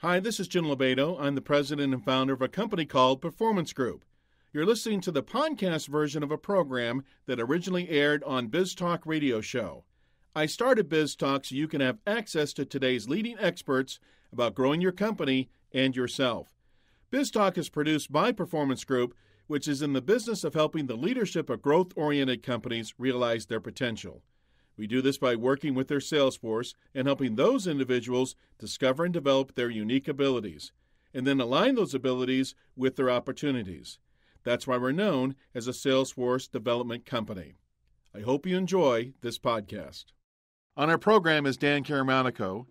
Hi, this is Jim Lobaito. I'm the president and founder of a company called Performance Group. You're listening to the podcast version of a program that originally aired on BizTalk Radio Show. I started BizTalk so you can have access to today's leading experts about growing your company and yourself. BizTalk is produced by Performance Group, which is in the business of helping the leadership of growth-oriented companies realize their potential. We do this by working with their sales force and helping those individuals discover and develop their unique abilities, and then align those abilities with their opportunities. That's why we're known as a Salesforce development company. I hope you enjoy this podcast. On our program is Dan Caramanico.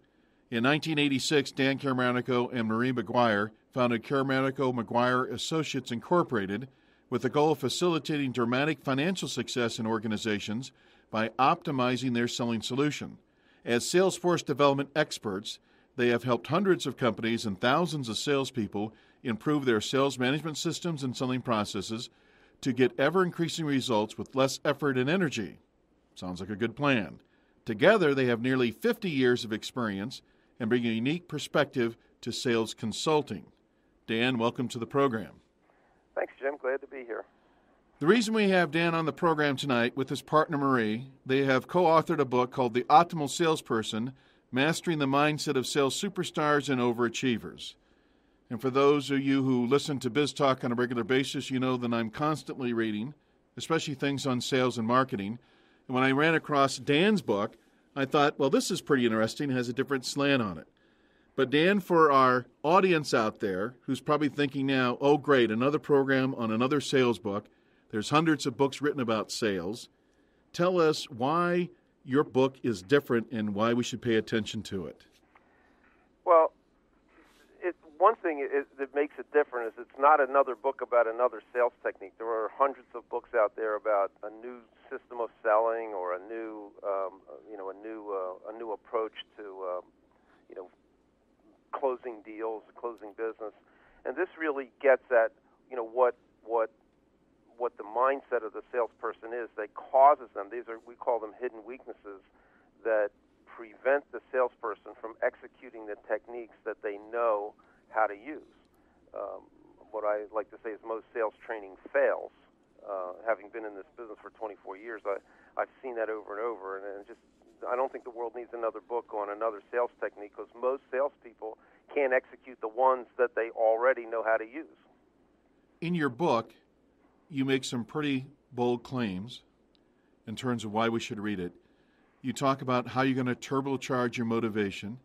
In 1986, Dan Caramanico and Marie McGuire founded Caramanico McGuire Associates Incorporated with the goal of facilitating dramatic financial success in organizations by optimizing their selling solution. As Salesforce development experts, they have helped hundreds of companies and thousands of salespeople improve their sales management systems and selling processes to get ever-increasing results with less effort and energy. Sounds like a good plan. Together, they have nearly 50 years of experience and bring a unique perspective to sales consulting. Dan, welcome to the program. Thanks, Jim. Glad to be here. The reason we have Dan on the program tonight with his partner Marie, they have co-authored a book called The Optimal Salesperson, Mastering the Mindset of Sales Superstars and Overachievers. And for those of you who listen to BizTalk on a regular basis, you know that I'm constantly reading, especially things on sales and marketing. And when I ran across Dan's book, I thought, well, this is pretty interesting. It has a different slant on it. But Dan, for our audience out there who's probably thinking now, oh, great, another program on another sales book. There's hundreds of books written about sales. Tell us why your book is different and why we should pay attention to it. Well, one thing that makes it different is it's not another book about another sales technique. There are hundreds of books out there about a new system of selling or a new approach to closing deals, closing business, and this really gets at what the mindset of the salesperson is that causes them. We call them hidden weaknesses that prevent the salesperson from executing the techniques that they know how to use. What I like to say is most sales training fails. Having been in this business for 24 years, I've seen that over and over, and I don't think the world needs another book on another sales technique because most salespeople can't execute the ones that they already know how to use. In your book, you make some pretty bold claims in terms of why we should read it. You talk about how you're going to turbocharge your motivation.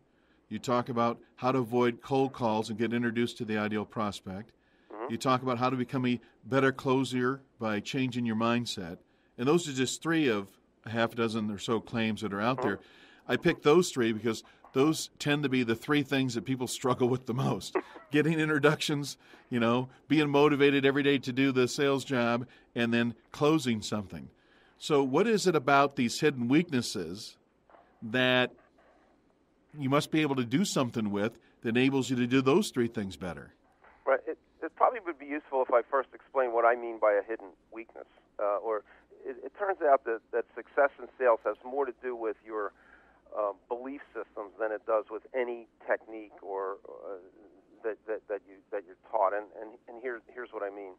You talk about how to avoid cold calls and get introduced to the ideal prospect. Mm-hmm. You talk about how to become a better closer by changing your mindset. And those are just three of a half dozen or so claims that are out there. I picked those three because those tend to be the three things that people struggle with the most. Getting introductions, being motivated every day to do the sales job, and then closing something. So what is it about these hidden weaknesses that you must be able to do something with that enables you to do those three things better? Right. It probably would be useful if I first explain what I mean by a hidden weakness. It turns out that success in sales has more to do with your belief systems than it does with any technique or that you're taught. And here's what I mean.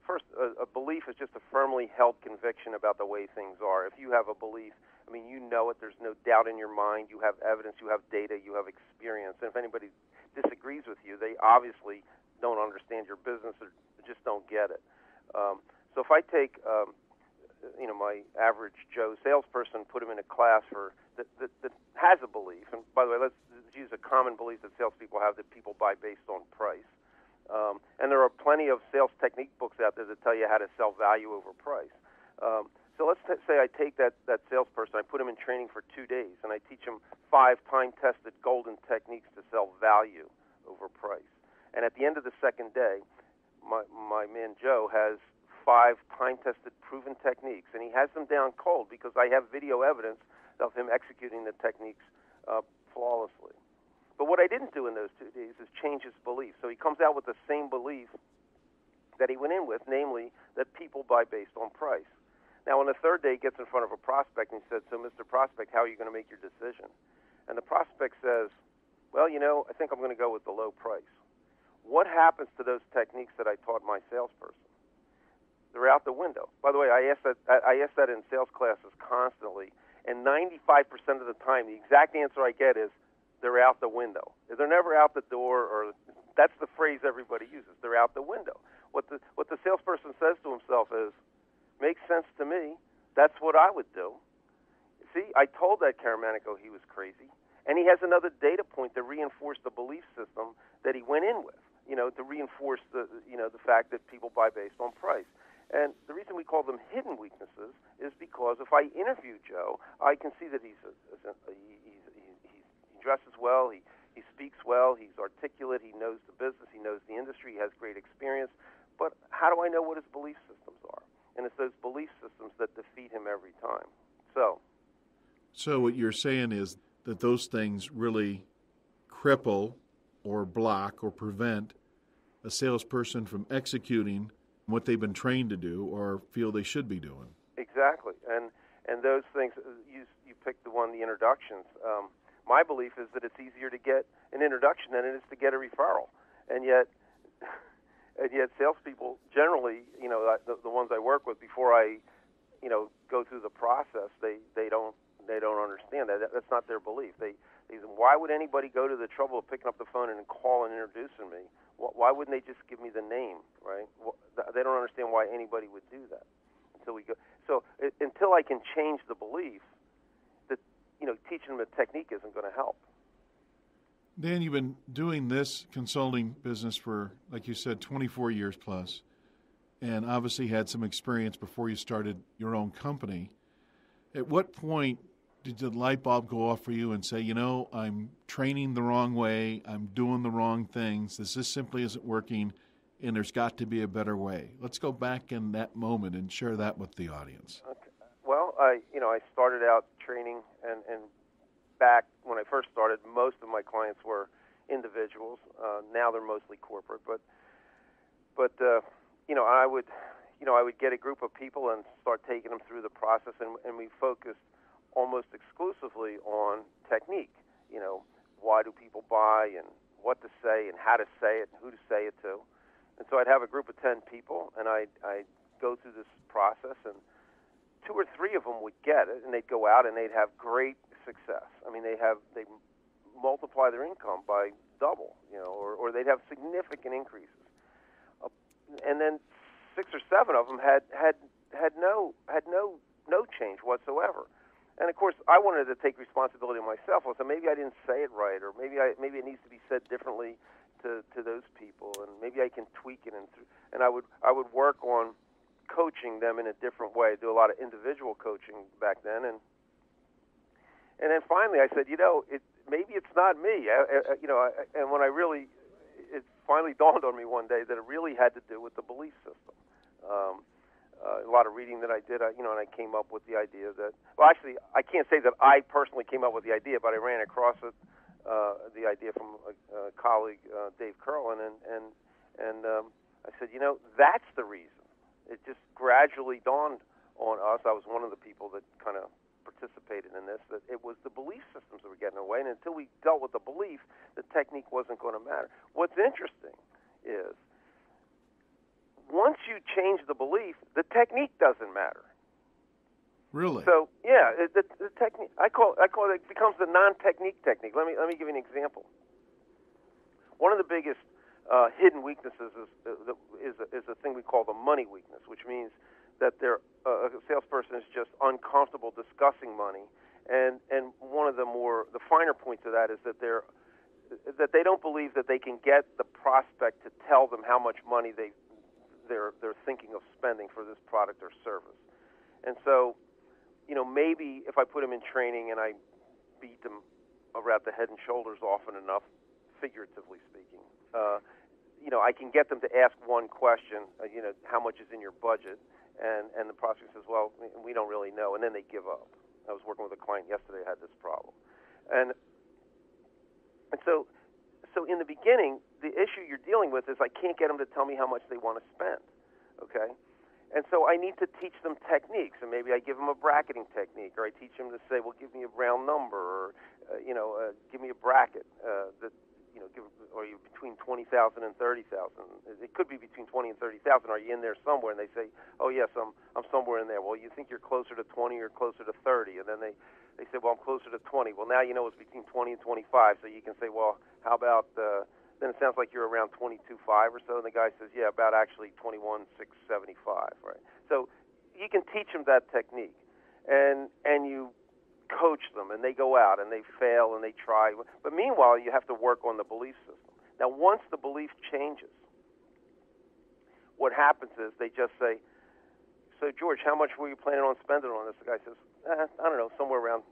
First, a belief is just a firmly held conviction about the way things are. If you have a belief, you know it. There's no doubt in your mind. You have evidence. You have data. You have experience. And if anybody disagrees with you, they obviously don't understand your business or just don't get it. So if I take my average Joe salesperson, put him in a class that has a belief, and by the way, let's use a common belief that salespeople have that people buy based on price. And there are plenty of sales technique books out there that tell you how to sell value over price. So let's say I take that salesperson, I put him in training for 2 days, and I teach him 5 time-tested golden techniques to sell value over price. And at the end of the second day, my man Joe has 5 time-tested proven techniques, and he has them down cold because I have video evidence of him executing the techniques flawlessly. But what I didn't do in those 2 days is change his belief. So he comes out with the same belief that he went in with, namely that people buy based on price. Now, on the third day, he gets in front of a prospect and he said, "So, Mr. Prospect, how are you going to make your decision?" And the prospect says, Well, I think I'm going to go with the low price. What happens to those techniques that I taught my salesperson? They're out the window. By the way, I ask that in sales classes constantly, and 95% of the time, the exact answer I get is they're out the window. They're never out the door, or that's the phrase everybody uses. They're out the window. What the salesperson says to himself is, makes sense to me. That's what I would do. See, I told that Caramanico he was crazy, and he has another data point to reinforce the belief system that he went in with. To reinforce the fact that people buy based on price. And the reason we call them hidden weaknesses is because if I interview Joe, I can see that he dresses well, he speaks well, he's articulate, he knows the business, he knows the industry, he has great experience. But how do I know what his belief systems are? And it's those belief systems that defeat him every time. So what you're saying is that those things really cripple or block or prevent a salesperson from executing what they've been trained to do or feel they should be doing. Exactly. And those things, you picked the introductions. My belief is that it's easier to get an introduction than it is to get a referral. And yet salespeople generally, the ones I work with, before I, go through the process, they don't understand that. That's not their belief. They say, why would anybody go to the trouble of picking up the phone and call and introducing me? Why wouldn't they just give me the name, right? They don't understand why anybody would do that until we go. So until I can change the belief, that teaching them a technique isn't going to help. Dan, you've been doing this consulting business for, like you said, 24 years plus, and obviously had some experience before you started your own company. At what point did the light bulb go off for you and say, I'm training the wrong way, I'm doing the wrong things, this simply isn't working, and there's got to be a better way? Let's go back in that moment and share that with the audience. Okay. Well, I started out training, and back when I first started, most of my clients were individuals. Now they're mostly corporate, but I would get a group of people and start taking them through the process, and we focused almost exclusively on technique. Why do people buy, and what to say, and how to say it, and who to say it to. And so I'd have a group of 10 people, and I'd go through this process, and 2 or 3 of them would get it, and they'd go out and they'd have great success. I mean, they multiply their income by double, or they'd have significant increases. And then 6 or 7 of them had no change whatsoever. And of course, I wanted to take responsibility myself. I said, maybe I didn't say it right, or maybe it needs to be said differently to those people, and maybe I can tweak it. And I would work on coaching them in a different way. I do a lot of individual coaching back then, and then finally I said, maybe it's not me. And when it finally dawned on me one day that it really had to do with the belief system. A lot of reading that I did, and I came up with the idea that, well, actually, I can't say that I personally came up with the idea, but I ran across it, the idea from a colleague, Dave Curlin, and I said, that's the reason. It just gradually dawned on us. I was one of the people that kind of participated in this, that it was the belief systems that were getting away, and until we dealt with the belief, the technique wasn't going to matter. What's interesting is, once you change the belief, the technique doesn't matter. Really? So yeah, the technique, I call it becomes the non-technique technique. Let me give you an example. One of the biggest hidden weaknesses is a thing we call the money weakness, which means that a salesperson is just uncomfortable discussing money, and one of the finer points of that is that they don't believe that they can get the prospect to tell them how much money they're thinking of spending for this product or service. And so, maybe if I put them in training and I beat them around the head and shoulders often enough, figuratively speaking, I can get them to ask one question, how much is in your budget? And the prospect says, well, we don't really know, and then they give up. I was working with a client yesterday who had this problem. And so in the beginning, the issue you're dealing with is I can't get them to tell me how much they want to spend, okay? And so I need to teach them techniques, and maybe I give them a bracketing technique, or I teach them to say, well, give me a round number, or give me a bracket that, are you between 20,000 and 30,000? It could be between 20 and 30,000. Are you in there somewhere? And they say, oh yes, I'm somewhere in there. Well, you think you're closer to 20 or closer to 30, and then they say, well, I'm closer to 20. Well, now you know it's between 20 and 25, so you can say, well, how about then it sounds like you're around 22.5 or so, and the guy says, yeah, about actually 21,675, right? So you can teach them that technique, and you coach them, and they go out and they fail and they try. But meanwhile, you have to work on the belief system. Now, once the belief changes, what happens is they just say, so George, how much were you planning on spending on this? The guy says, I don't know, somewhere around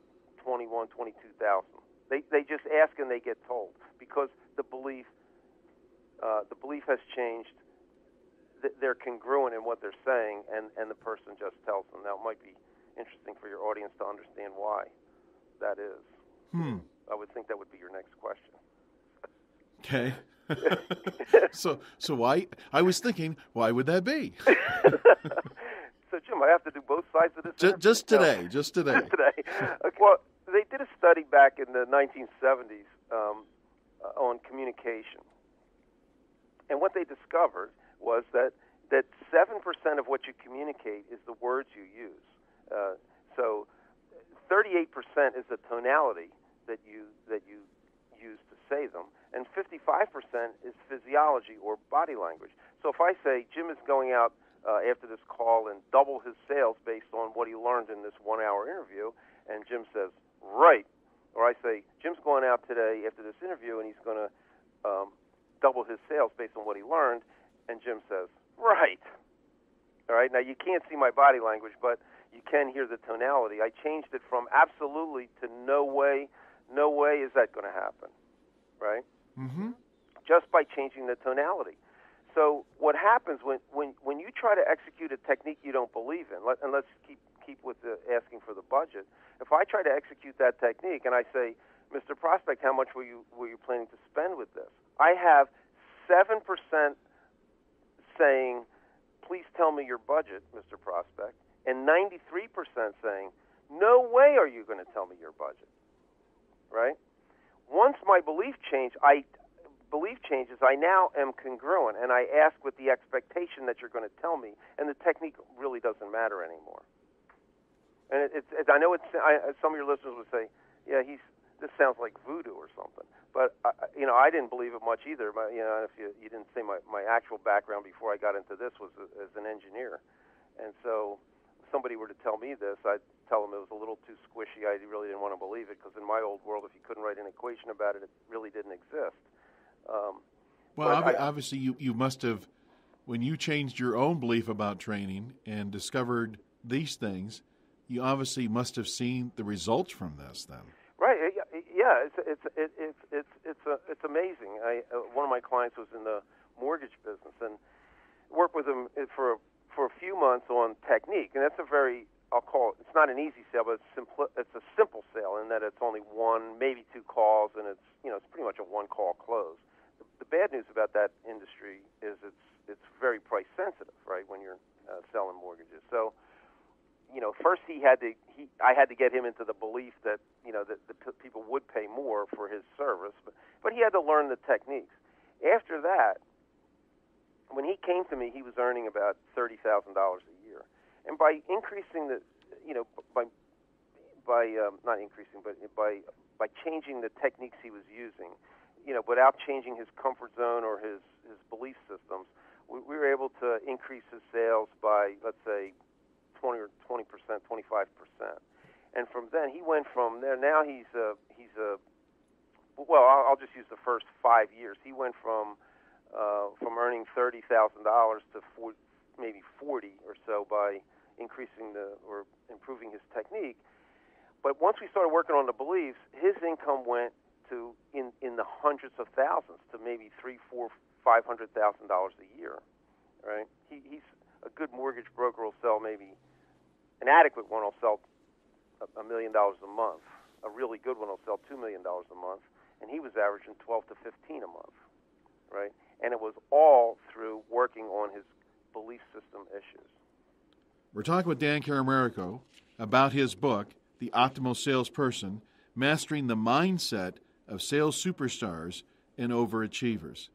21, 22,000. They just ask and they get told because the belief has changed. They're congruent in what they're saying, and the person just tells them. Now, it might be interesting for your audience to understand why that is. I would think that would be your next question. Okay. So why? I was thinking, why would that be? So, Jim, I have to do both sides of this? Just today. Okay, well, they did a study back in the 1970s on communication. And what they discovered was that 7% of what you communicate is the words you use. So 38% is the tonality that you use to say them, and 55% is physiology or body language. So if I say Jim is going out after this call and double his sales based on what he learned in this 1-hour interview, and Jim says, right, or I say Jim's going out today after this interview and he's going to double his sales based on what he learned, and Jim says, right. All right, now you can't see my body language, but you can hear the tonality. I changed it from absolutely to no way is that going to happen, right? Mm-hmm. Just by changing the tonality. So what happens when you try to execute a technique you don't believe in, and let's keep with the asking for the budget. If I try to execute that technique and I say, Mr. Prospect, how much were you planning to spend with this? I have 7% saying, please tell me your budget, Mr. Prospect, and 93% saying, no way are you going to tell me your budget, right? Once my belief changes, I now am congruent, and I ask with the expectation that you're going to tell me, and the technique really doesn't matter anymore. And I know some of your listeners would say, yeah, this sounds like voodoo or something. But I didn't believe it much either. But, if you didn't say my actual background before I got into this was as an engineer, and so if somebody were to tell me this, I'd tell them it was a little too squishy. I really didn't want to believe it because in my old world, if you couldn't write an equation about it, it really didn't exist. Obviously, you must have, when you changed your own belief about training and discovered these things, you obviously must have seen the results from this then. Right. Yeah. It's amazing. One of my clients was in the mortgage business and worked with him for a few months on technique, and that's it's not an easy sale, but it's a simple sale in that it's only one, maybe two calls, and it's pretty much a one-call close. The bad news about that industry is it's very price sensitive, right? When you're selling mortgages, so first I had to get him into the belief that that people would pay more for his service, but he had to learn the techniques. After that, when he came to me, he was earning about $30,000 a year, and by increasing by changing the techniques he was using, without changing his comfort zone or his belief systems, we were able to increase his sales by, let's say, 20%, 25%. And from then, he went from there. Now I'll just use the first 5 years. He went from earning $30,000 to maybe 40 or so by increasing or improving his technique. But once we started working on the beliefs, his income went to in the hundreds of thousands to maybe $300,000, $400,000, $500,000 a year. Right? He's a good mortgage broker will sell maybe an adequate one will sell $1 million a month. A really good one will sell $2 million a month, and he was averaging 12 to 15 a month, right? And it was all through working on his belief system issues. We're talking with Dan Caramanico about his book, The Optimal Salesperson, Mastering the Mindset of Sales Superstars and Overachievers.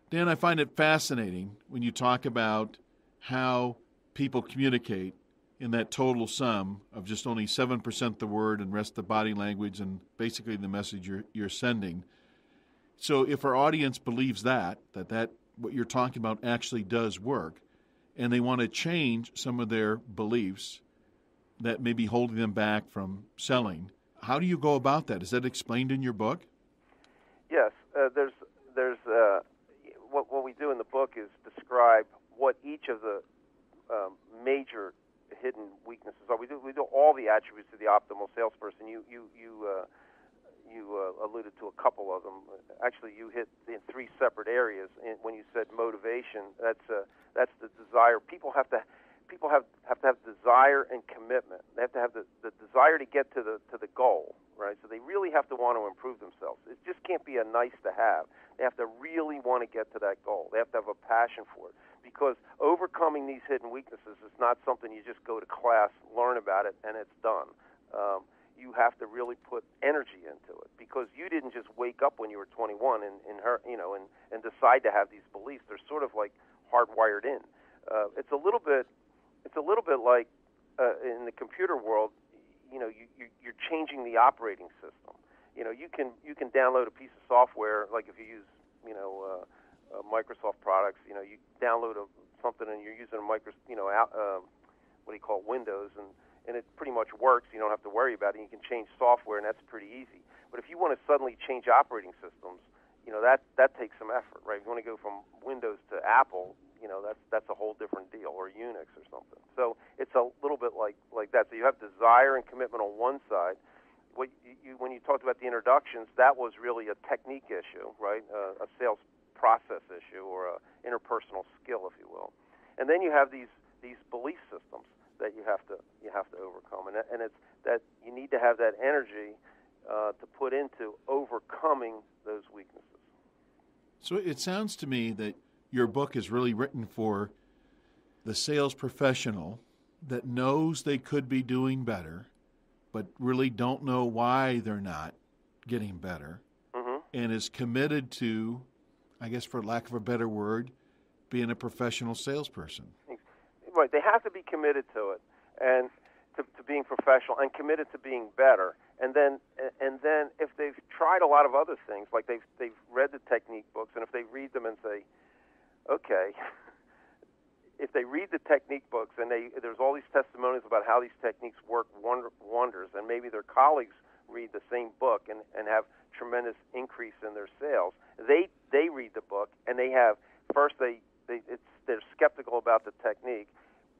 Dan, I find it fascinating when you talk about how people communicate in that total sum of just only 7% the word and rest the body language and basically the message you're sending. So if our audience believes that what you're talking about actually does work, and they want to change some of their beliefs that may be holding them back from selling, how do you go about that? Is that explained in your book? Yes. There's what we do in the book is describe what each of the major hidden weaknesses are. We do all the attributes of the optimal salesperson. You alluded to a couple of them. Actually, you hit in three separate areas. When you said motivation, that's the desire. People have to have desire and commitment. They have to have the desire to get to the goal, right? So they really have to want to improve themselves. It just can't be a nice to have. They have to really want to get to that goal. They have to have a passion for it, because overcoming these hidden weaknesses is not something you just go to class, learn about it, and it's done. You have to really put energy into it, because you didn't just wake up when you were 21 and decide to have these beliefs. They're sort of like hardwired in. It's a little bit like in the computer world. You're changing the operating system. You can download a piece of software, like if you use Microsoft products. You download something and you're using Windows, and it pretty much works. You don't have to worry about it. You can change software, and that's pretty easy. But if you want to suddenly change operating systems, that takes some effort, right? If you want to go from Windows to Apple, that's a whole different deal, or Unix or something. So it's a little bit like that. So you have desire and commitment on one side. When you talked about the introductions, that was really a technique issue, right? A sales process issue, or a interpersonal skill, if you will. And then you have these belief systems that you have to overcome, and it's that you need to have that energy to put into overcoming those weaknesses. So it sounds to me that your book is really written for the sales professional that knows they could be doing better, but really don't know why they're not getting better, and is committed to, I guess for lack of a better word, being a professional salesperson. Right. They have to be committed to it, and to being professional, and committed to being better. And then if they've tried a lot of other things, like they've read the technique books, and if they read them and say, okay, if they read the technique books and there's all these testimonials about how these techniques work wonders, and maybe their colleagues read the same book and have tremendous increase in their sales, they read the book and they're skeptical about the technique.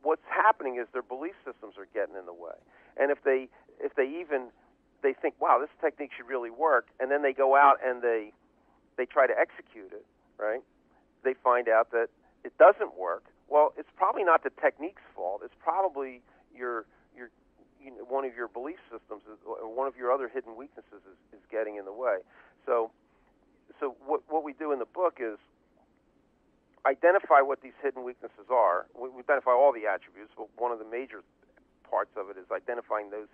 What's happening is their belief systems are getting in the way. And if they think, wow, this technique should really work, and then they go out and they try to execute it, right? They find out that it doesn't work. Well, it's probably not the technique's fault. It's probably one of your belief systems, or one of your other hidden weaknesses is getting in the way. So what we do in the book is identify what these hidden weaknesses are. We identify all the attributes, but one of the major parts of it is identifying those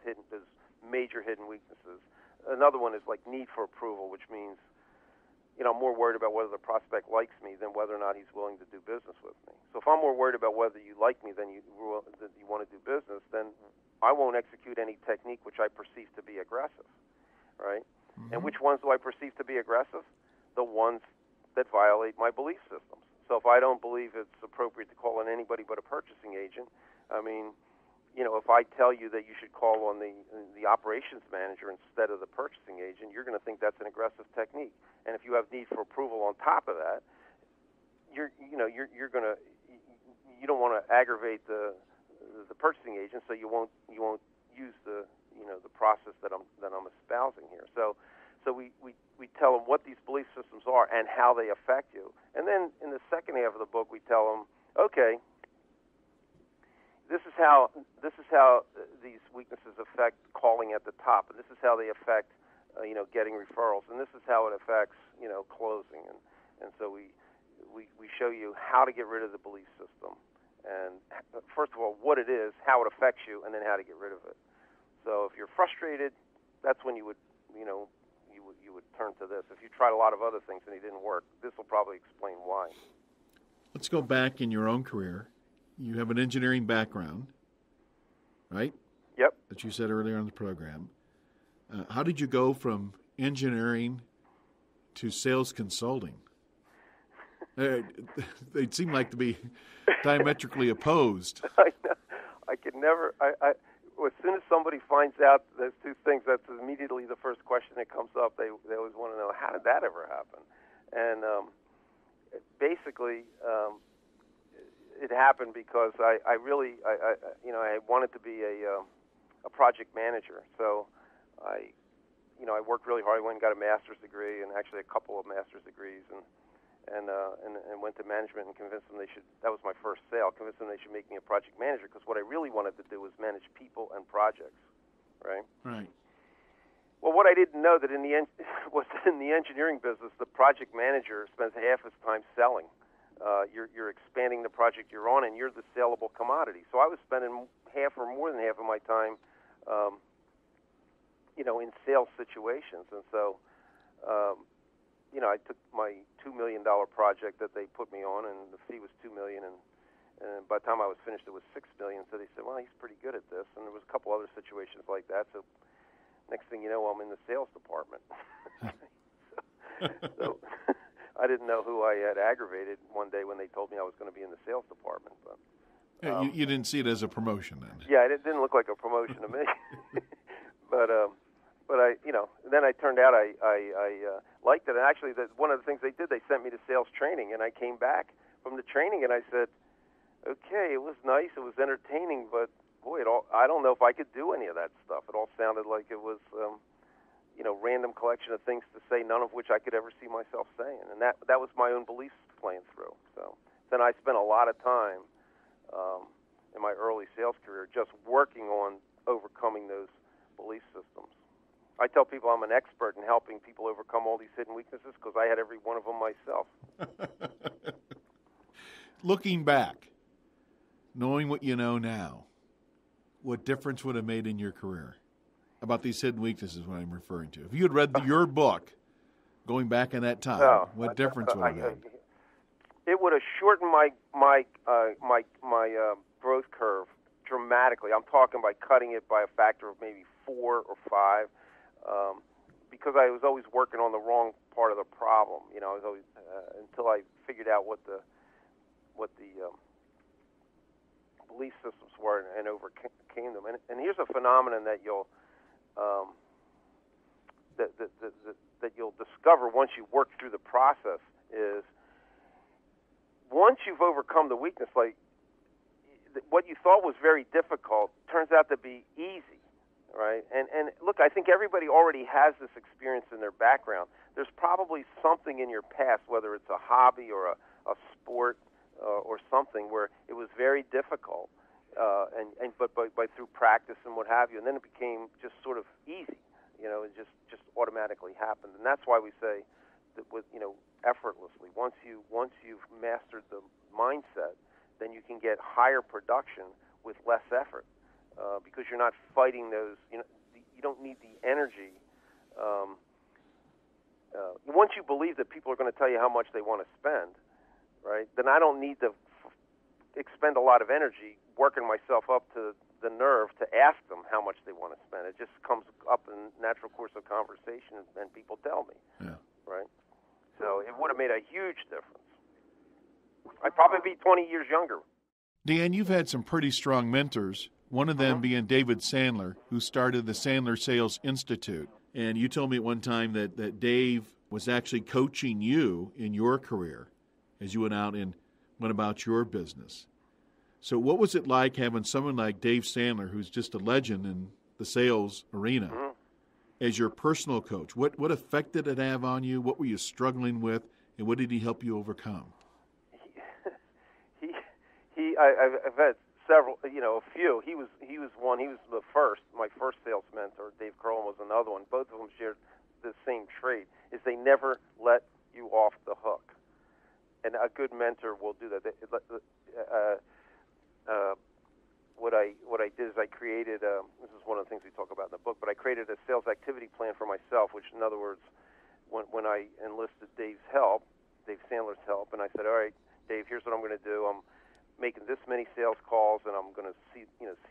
major hidden weaknesses. Another one is like need for approval, which means, I'm more worried about whether the prospect likes me than whether or not he's willing to do business with me. So if I'm more worried about whether you like me than you want to do business, then I won't execute any technique which I perceive to be aggressive, right? Mm-hmm. And which ones do I perceive to be aggressive? The ones that violate my belief systems. So if I don't believe it's appropriate to call on anybody but a purchasing agent, if I tell you that you should call on the operations manager instead of the purchasing agent, you're going to think that's an aggressive technique. And if you have need for approval on top of that, you don't want to aggravate the purchasing agent, so you won't use the process that I'm espousing here. So we tell them what these belief systems are and how they affect you. And then in the second half of the book, we tell them, okay, this is how these weaknesses affect calling at the top, and this is how they affect getting referrals, and this is how it affects closing. And so we show you how to get rid of the belief system, and first of all what it is, how it affects you, and then how to get rid of it. So if you're frustrated, that's when you would you would turn to this. If you tried a lot of other things and it didn't work, this will probably explain why. Let's go back in your own career. You have an engineering background, right? Yep. That you said earlier on the program. How did you go from engineering to sales consulting? They seem like to be diametrically opposed. I know. I could never. As soon as somebody finds out those two things, that's immediately the first question that comes up. They always want to know, how did that ever happen? And basically, it happened because I wanted to be a project manager. So I worked really hard. I went and got a master's degree, and actually a couple of master's degrees, and went to management and convinced them they should. That was my first sale. Convinced them they should make me a project manager, because what I really wanted to do was manage people and projects, right? Right. Well, what I didn't know that in the engineering business, the project manager spends half his time selling. You're expanding the project you're on, and you're the saleable commodity. So I was spending half or more than half of my time, in sales situations, and so. I took my $2 million project that they put me on, and the fee was $2 million, and by the time I was finished, it was $6 million. So they said, well, he's pretty good at this, and there was a couple other situations like that. So next thing you know, I'm in the sales department. so I didn't know who I had aggravated one day when they told me I was going to be in the sales department. But you didn't see it as a promotion then? Yeah, it didn't look like a promotion to me. But then I turned out I liked it. And actually, one of the things they did, they sent me to sales training, and I came back from the training, and I said, okay, it was nice, it was entertaining, but boy, I don't know if I could do any of that stuff. It all sounded like it was, random collection of things to say, none of which I could ever see myself saying. And that was my own beliefs playing through. So then I spent a lot of time in my early sales career just working on overcoming those belief systems. I tell people I'm an expert in helping people overcome all these hidden weaknesses because I had every one of them myself. Looking back, knowing what you know now, what difference would it have made in your career about these hidden weaknesses, what I'm referring to? If you had read your book going back in that time, what difference would it have made? It would have shortened my growth curve dramatically. I'm talking by cutting it by a factor of maybe 4 or 5. Because I was always working on the wrong part of the problem, I was always until I figured out what the belief systems were and overcame them. And here's a phenomenon that you'll that you'll discover once you work through the process is once you've overcome the weakness, like what you thought was very difficult turns out to be easy. Right, and look, I think everybody already has this experience in their background. There's probably something in your past, whether it's a hobby or a sport or something, where it was very difficult, but through practice and what have you, and then it became just sort of easy. It just automatically happened, and that's why we say that with effortlessly. Once you've mastered the mindset, then you can get higher production with less effort. Because you're not fighting those, you don't need the energy. Once you believe that people are going to tell you how much they want to spend, right, then I don't need to expend a lot of energy working myself up to the nerve to ask them how much they want to spend. It just comes up in natural course of conversation, and people tell me, right? So it would have made a huge difference. I'd probably be 20 years younger. Dan, you've had some pretty strong mentors. One of them being David Sandler, who started the Sandler Sales Institute. And you told me at one time that Dave was actually coaching you in your career as you went out and went about your business. So what was it like having someone like Dave Sandler, who's just a legend in the sales arena, as your personal coach? What effect did it have on you? What were you struggling with? And what did he help you overcome? I've had several, a few. He was one. He was the first. My first sales mentor, Dave Curlin, was another one. Both of them shared the same trait: is they never let you off the hook. And a good mentor will do that. what I did is I created this is one of the things we talk about in the book, but I created a sales activity plan for myself, which in other words, when I enlisted Dave Sandler's help, and I said, all right, Dave, here's what I'm going to do. I'm making this many sales calls, and I'm going to see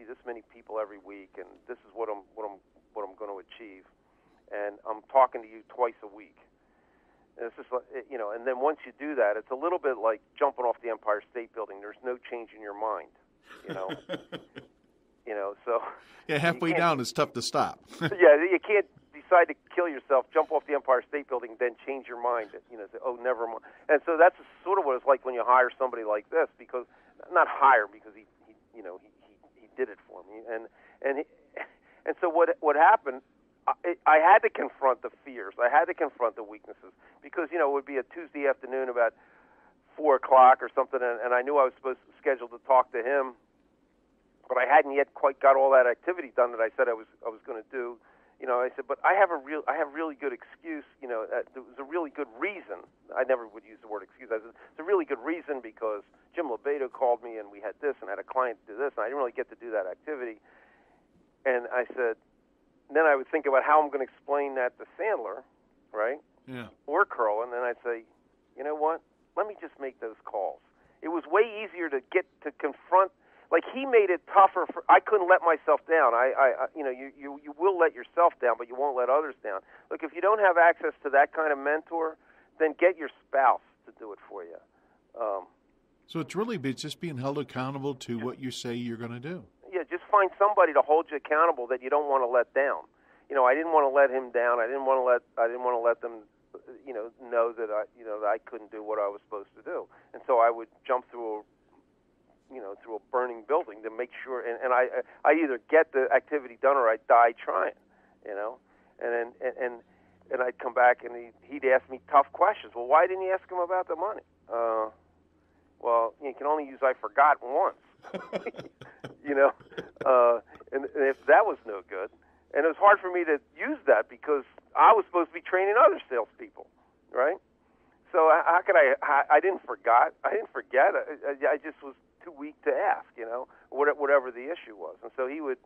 this many people every week, and this is what I'm going to achieve, and I'm talking to you twice a week. And it's just like, and then once you do that, it's a little bit like jumping off the Empire State Building. There's no change in your mind, So yeah, halfway down it's tough to stop. Yeah, you can't decide to kill yourself, jump off the Empire State Building, then change your mind. Say, oh, never mind. And so that's sort of what it's like when you hire somebody like this, because not hire because he did it for me, and so what happened. I had to confront the fears. I had to confront the weaknesses because, it would be a Tuesday afternoon about 4 o'clock or something, and I knew I was scheduled to talk to him, but I hadn't yet quite got all that activity done that I said I was going to do. I said, but I have really good excuse. There was a really good reason. I never would use the word excuse. I said, it's a really good reason because Jim Lobaito called me and we had this and I had a client do this, and I didn't really get to do that activity. And I said, then I would think about how I'm going to explain that to Sandler, right? Yeah. Or Curl, and then I'd say, you know what? Let me just make those calls. It was way easier to get to confront. Like he made it tougher. I couldn't let myself down. You will let yourself down, but you won't let others down. Look, if you don't have access to that kind of mentor, then get your spouse to do it for you. So it's really just being held accountable to what you say you're going to do. Yeah, just find somebody to hold you accountable that you don't want to let down. I didn't want to let him down. I didn't want to let them, know that that I couldn't do what I was supposed to do. And so I would jump through a burning building to make sure. And I either get the activity done or I die trying. And I'd come back and he'd ask me tough questions. Well, why didn't you ask him about the money? Well, you can only use I forgot once. And if that was no good, and it was hard for me to use that because I was supposed to be training other salespeople, right? So how could I didn't forget. I just was too weak to ask, whatever the issue was. And so he would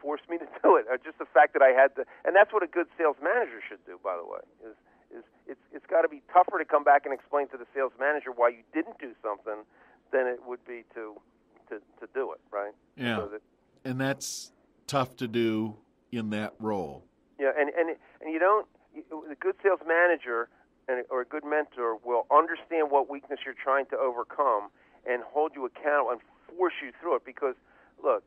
force me to do it. Just the fact that I had to, and that's what a good sales manager should do, by the way, is it's got to be tougher to come back and explain to the sales manager why you didn't do something than it would be to do it, right? Yeah, so and that's tough to do in that role. Yeah, and you don't. A good sales manager or a good mentor will understand what weakness you're trying to overcome and hold you accountable and force you through it. Because look,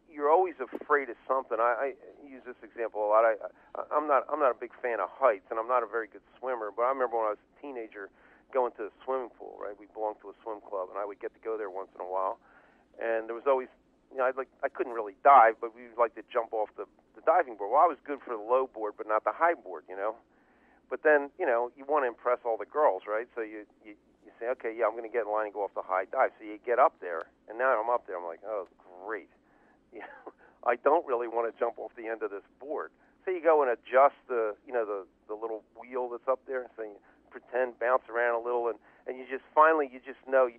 you're always afraid of something. I use this example a lot. I'm not a big fan of heights, and I'm not a very good swimmer. But I remember when I was a teenager going to the swimming pool. Right, we belonged to a swim club, and I would get to go there once in a while. And there was always, I couldn't really dive, but we would like to jump off the diving board. Well, I was good for the low board, but not the high board, But then, you want to impress all the girls, right? So you say, okay, yeah, I'm going to get in line and go off the high dive. So you get up there, and now I'm up there. I'm like, oh, great. I don't really want to jump off the end of this board. So you go and adjust the little wheel that's up there, and so you pretend, bounce around a little, and you just know,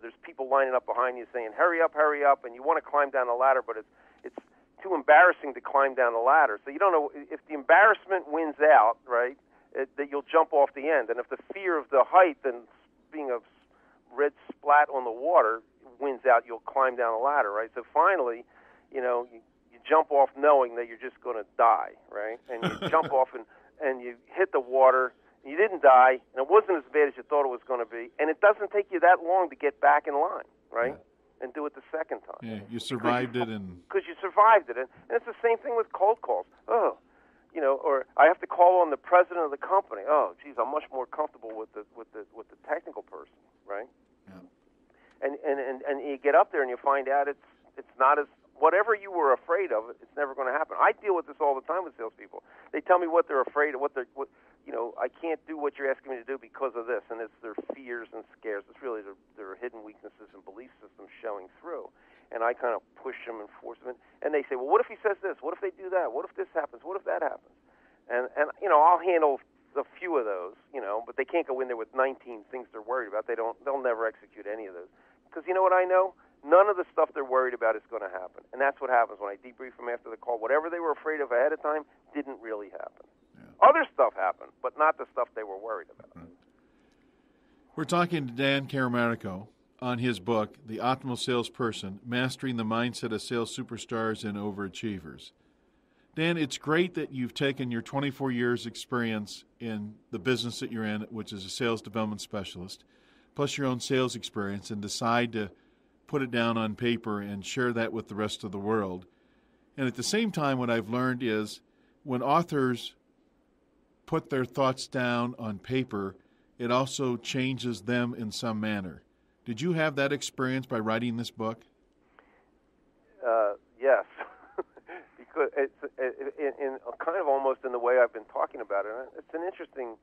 there's people lining up behind you saying, hurry up, and you want to climb down the ladder, but it's too embarrassing to climb down the ladder. So you don't know if the embarrassment wins out, right, that you'll jump off the end. And if the fear of the height and being a red splat on the water wins out, you'll climb down the ladder, right? So finally, you jump off knowing that you're just going to die, right? And you jump off and you hit the water. You didn't die, and it wasn't as bad as you thought it was going to be. And it doesn't take you that long to get back in line, right? Yeah. And do it the second time. Yeah, you survived it. Because you survived it. And it's the same thing with cold calls. Oh, or I have to call on the president of the company. Oh, geez, I'm much more comfortable with the technical person, right? Yeah. And you get up there and you find out it's not as, whatever you were afraid of, it's never going to happen. I deal with this all the time with salespeople. They tell me what they're afraid of, I can't do what you're asking me to do because of this, and it's their fears and scares. It's really their hidden weaknesses and belief systems showing through. And I kind of push them and force them, and they say, well, what if he says this? What if they do that? What if this happens? What if that happens? And I'll handle a few of those, but they can't go in there with 19 things they're worried about. They'll never execute any of those. Because you know what I know? None of the stuff they're worried about is going to happen. And that's what happens when I debrief them after the call. Whatever they were afraid of ahead of time didn't really happen. Yeah. Other stuff happened, but not the stuff they were worried about. Right. We're talking to Dan Caramanico on his book, The Optimal Salesperson, Mastering the Mindset of Sales Superstars and Overachievers. Dan, it's great that you've taken your 24 years experience in the business that you're in, which is a sales development specialist, plus your own sales experience, and decide to put it down on paper and share that with the rest of the world. And at the same time, what I've learned is when authors put their thoughts down on paper, it also changes them in some manner. Did you have that experience by writing this book? Yes. Because it's in kind of almost in the way I've been talking about it. It's interesting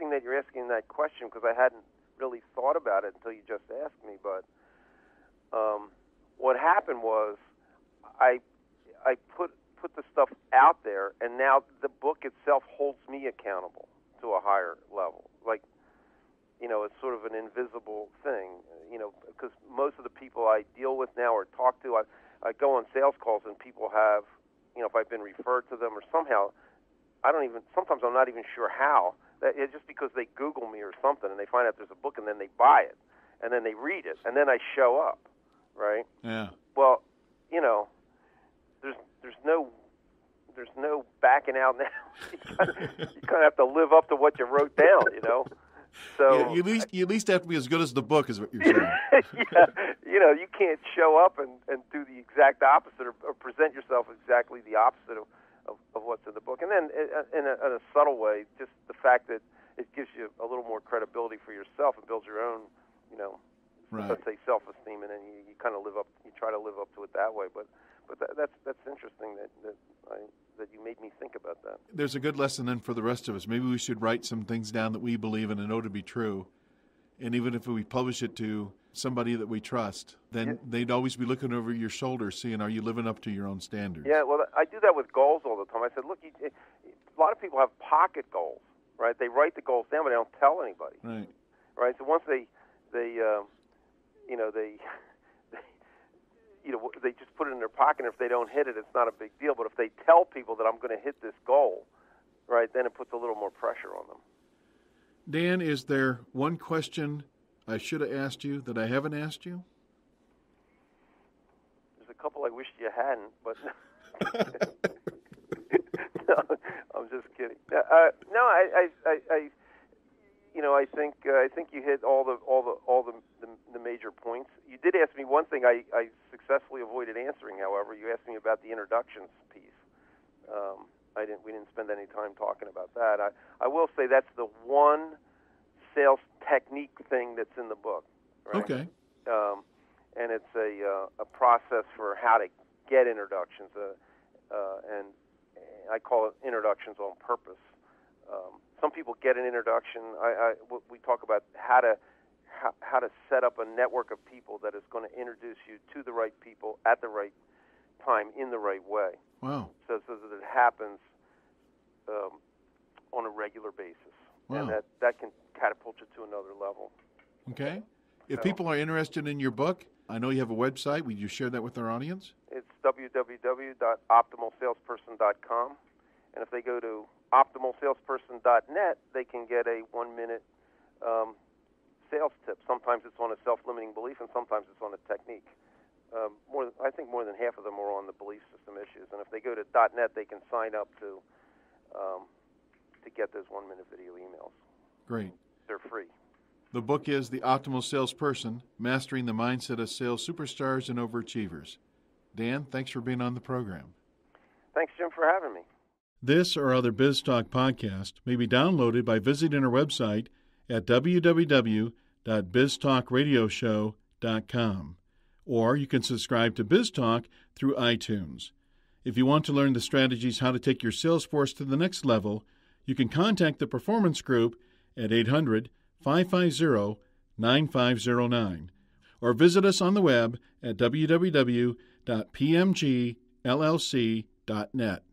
that you're asking that question because I hadn't really thought about it until you just asked me. But what happened was I put the stuff out there, and now the book itself holds me accountable to a higher level. Like, it's sort of an invisible thing, because most of the people I deal with now or talk to, I go on sales calls and people have, if I've been referred to them or somehow, sometimes I'm not even sure how. It's just because they Google me or something and they find out there's a book and then they buy it and then they read it and then I show up, right? Yeah. Well, there's no backing out now. You kind of have to live up to what you wrote down, So yeah, you at least have to be as good as the book, is what you're saying. Yeah, you can't show up and do the exact opposite or present yourself exactly the opposite of what's in the book. And then in a subtle way, just the fact that it gives you a little more credibility for yourself and builds your own, right. Let's say self-esteem, and then you kind of try to live up to it that way. But that's interesting that you made me think about that. There's a good lesson then for the rest of us. Maybe we should write some things down that we believe in and know to be true. And even if we publish it to somebody that we trust, then they'd always be looking over your shoulder, seeing, are you living up to your own standards? Yeah, well, I do that with goals all the time. I said, look, a lot of people have pocket goals, right? They write the goals down, but they don't tell anybody. Right. Right. So once they just put it in their pocket, and if they don't hit it, it's not a big deal. But if they tell people that I'm going to hit this goal, right, then it puts a little more pressure on them. Dan, is there one question I should have asked you that I haven't asked you? There's a couple I wished you hadn't, but no, I'm just kidding. I think you hit all the major points. You did ask me one thing I successfully avoided answering. However, you asked me about the introductions piece. We didn't spend any time talking about that. I will say that's the one sales technique thing that's in the book. Right? Okay. And it's a process for how to get introductions, and I call it introductions on purpose. Some people get an introduction. We talk about how to set up a network of people that is going to introduce you to the right people at the right time in the right way. Wow. So that it happens on a regular basis. Wow. And that can catapult you to another level. Okay. If people are interested in your book, I know you have a website. Would you share that with our audience? It's www.optimalsalesperson.com. And if they go to optimalsalesperson.net, they can get a 1-minute sales tip. Sometimes it's on a self-limiting belief, and sometimes it's on a technique. I think more than half of them are on the belief system issues. And if they go to .net, they can sign up to get those 1-minute video emails. Great. They're free. The book is The Optimal Salesperson, Mastering the Mindset of Sales Superstars and Overachievers. Dan, thanks for being on the program. Thanks, Jim, for having me. This or other BizTalk podcast may be downloaded by visiting our website at www.biztalkradioshow.com, or you can subscribe to BizTalk through iTunes. If you want to learn the strategies how to take your sales force to the next level, you can contact the Performance Group at 800-550-9509, or visit us on the web at www.pmgllc.net.